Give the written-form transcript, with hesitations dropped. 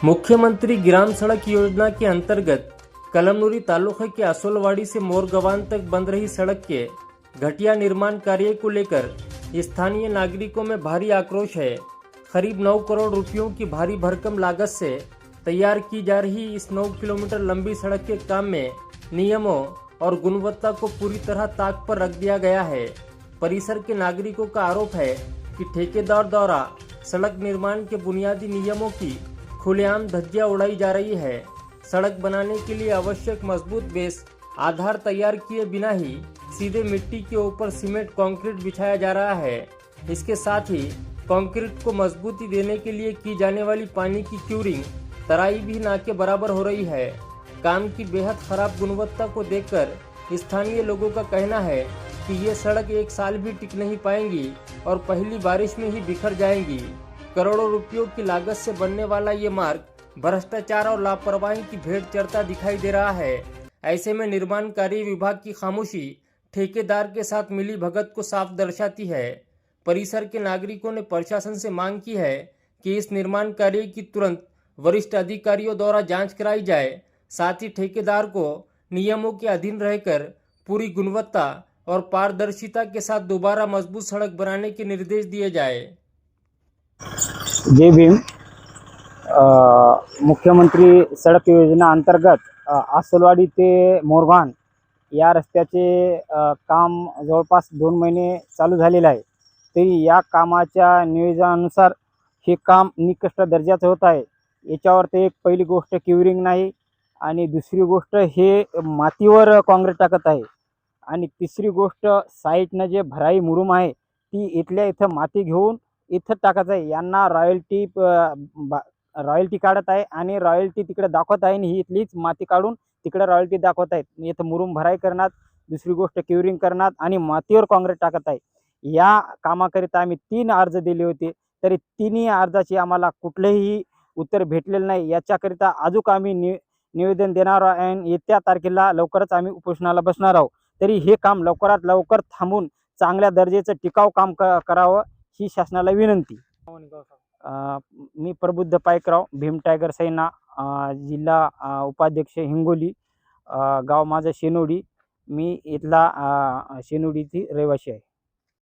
मुख्यमंत्री ग्राम सड़क योजना के अंतर्गत कलमनुरी तालुके के असोलवाड़ी से मोरगवान तक बन रही सड़क के घटिया निर्माण कार्य को लेकर स्थानीय नागरिकों में भारी आक्रोश है। करीब 9 करोड़ रुपयों की भारी भरकम लागत से तैयार की जा रही इस 9 किलोमीटर लंबी सड़क के काम में नियमों और गुणवत्ता को पूरी तरह ताक पर रख दिया गया है। परिसर के नागरिकों का आरोप है कि ठेकेदार द्वारा सड़क निर्माण के बुनियादी नियमों की खुलेआम धज्जियां उड़ाई जा रही है। सड़क बनाने के लिए आवश्यक मजबूत बेस आधार तैयार किए बिना ही सीधे मिट्टी के ऊपर सीमेंट कंक्रीट बिछाया जा रहा है। इसके साथ ही कंक्रीट को मजबूती देने के लिए की जाने वाली पानी की क्यूरिंग तराई भी ना के बराबर हो रही है। काम की बेहद खराब गुणवत्ता को देखकर स्थानीय लोगों का कहना है कि ये सड़क 1 साल भी टिक नहीं पाएंगी और पहली बारिश में ही बिखर जाएंगी। करोड़ों रुपयों की लागत से बनने वाला ये मार्ग भ्रष्टाचार और लापरवाही की भेंट चढ़ता दिखाई दे रहा है। ऐसे में निर्माण कार्य विभाग की खामोशी ठेकेदार के साथ मिली भगत को साफ दर्शाती है। परिसर के नागरिकों ने प्रशासन से मांग की है कि इस निर्माण कार्य की तुरंत वरिष्ठ अधिकारियों द्वारा जांच कराई जाए। साथ ही ठेकेदार को नियमों के अधीन रहकर पूरी गुणवत्ता और पारदर्शिता के साथ दोबारा मजबूत सड़क बनाने के निर्देश दिए जाए। जय भीम। मुख्यमंत्री सड़क योजना अंतर्गत आसोलवाडी ते मोरगान या रस्त्याचे काम जवळपास 2 महिने चालू झालेले आहे। तरी या कामाच्या नियोजनानुसार हे काम निकृष्ट दर्जाचं होत आहे। याच्यावर ते एक पहिली गोष्ट क्युरिंग नाही आणि दुसरी गोष्ट हे मातीवर काँक्रीट टाकत आहे आणि तिसरी गोष्ट साईडनं जे भराई मुरुम आहे ती इथल्या इथं माती घेऊन इथं टाकायचं आहे। यांना रॉयल्टी काढत आहे आणि रॉयल्टी तिकडे दाखवत आहे आणि ही इथलीच माती काढून तिकडे रॉयल्टी दाखवत आहेत। इथं मुरुम भराई करणार, दुसरी गोष्ट क्युरिंग करणार आणि मातीवर काँक्रीट टाकत आहे। या कामाकरिता आम्ही 3 अर्ज दिले होते, तरी तिन्ही अर्जाची आम्हाला कुठलेही उत्तर भेटलेलं नाही। याच्याकरिता अजून आम्ही निवेदन देणार आहे आणि येत्या तारखेला लवकरच आम्ही उपोषणाला बसणार आहोत। तरी हे काम लवकरात लवकर थांबून चांगल्या दर्जाचं टिकाऊ काम करावं ही शासनाला विनंती। मी प्रबुद्ध पायकराव, भीम टायगर सेना, जिल्हा उपाध्यक्ष हिंगोली, गाव माझं शेनोडी। मी इथला शेनोडीची रहिवासी आहे।